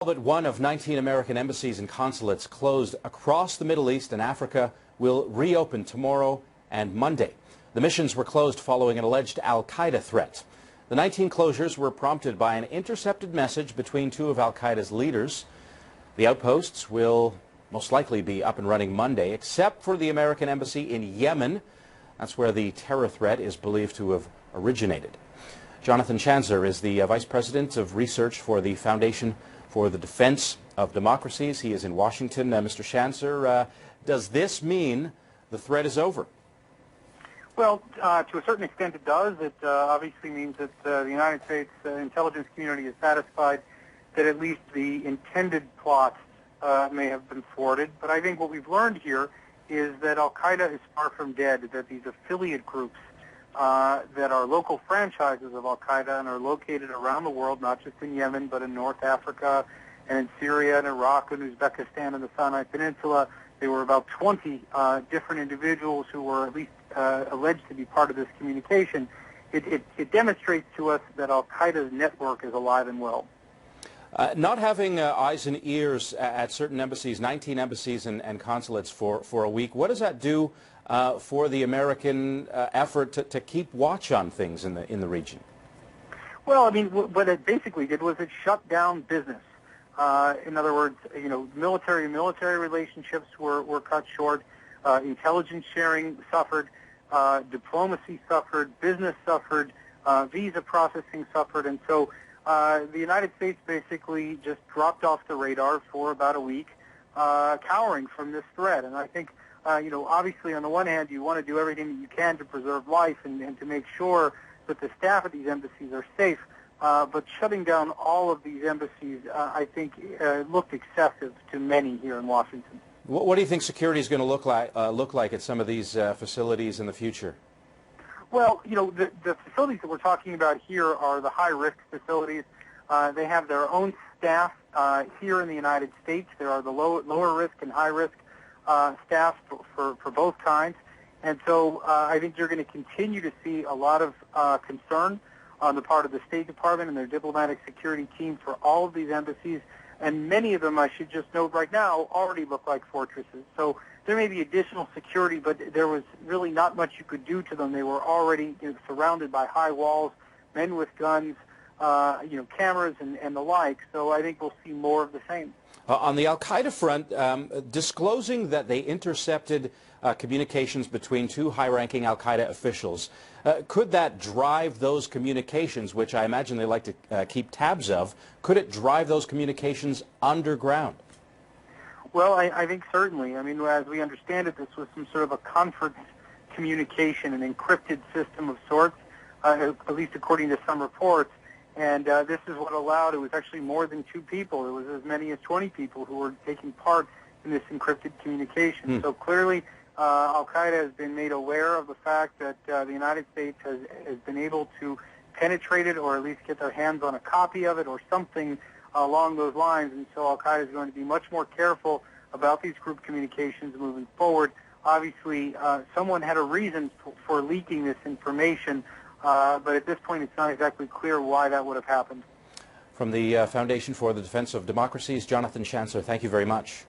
All but one of 19 American embassies and consulates closed across the Middle East and Africa will reopen tomorrow and Monday. The missions were closed following an alleged al-Qaeda threat. The 19 closures were prompted by an intercepted message between two of al-Qaeda's leaders. The outposts will most likely be up and running Monday, except for the American embassy in Yemen. That's where the terror threat is believed to have originated. Jonathan Schanzer is the Vice President of Research for the Foundation for the Defense of Democracies. He is in Washington. Mr. Schanzer, does this mean the threat is over? Well, to a certain extent it does. It obviously means that the United States intelligence community is satisfied that at least the intended plots may have been thwarted. But I think what we've learned here is that al-Qaeda is far from dead, that these affiliate groups that are local franchises of al-Qaeda and are located around the world, not just in Yemen, but in North Africa and in Syria and Iraq and Uzbekistan and the Sinai Peninsula. There were about 20 different individuals who were at least alleged to be part of this communication. It demonstrates to us that al-Qaeda's network is alive and well. Not having eyes and ears at certain embassies, 19 embassies and consulates for a week, what does that do for the American effort to keep watch on things in the region? Well, I mean, what it basically did was it shut down business. In other words, military relationships were cut short, intelligence sharing suffered, diplomacy suffered, business suffered, visa processing suffered, and so the United States basically just dropped off the radar for about a week, cowering from this threat. And I think, obviously on the one hand, you want to do everything that you can to preserve life and to make sure that the staff at these embassies are safe. But shutting down all of these embassies, I think, looked excessive to many here in Washington. What do you think security is going to look like at some of these facilities in the future? Well, the facilities that we're talking about here are the high-risk facilities. They have their own staff here in the United States. There are the lower risk and high-risk staff for both kinds. And so I think you're going to continue to see a lot of concern on the part of the State Department and their diplomatic security team for all of these embassies. And many of them, I should just note right now, already look like fortresses. So there may be additional security, but there was really not much you could do to them. They were already surrounded by high walls, men with guns, cameras and the like. So I think we'll see more of the same. On the al-Qaeda front, disclosing that they intercepted communications between two high-ranking al-Qaeda officials, could that drive those communications, which I imagine they like to keep tabs of, could it drive those communications underground? Well, I think certainly. I mean, as we understand it, this was some sort of a conference communication, an encrypted system of sorts, at least according to some reports. And this is what allowed, it was actually more than 2 people. It was as many as 20 people who were taking part in this encrypted communication. So clearly, al-Qaeda has been made aware of the fact that the United States has been able to penetrate it or at least get their hands on a copy of it or something along those lines. And so al-Qaeda is going to be much more careful about these group communications moving forward. Obviously, someone had a reason for leaking this information, but at this point it's not exactly clear why that would have happened. From the Foundation for the Defense of Democracies, Jonathan Schanzer, thank you very much.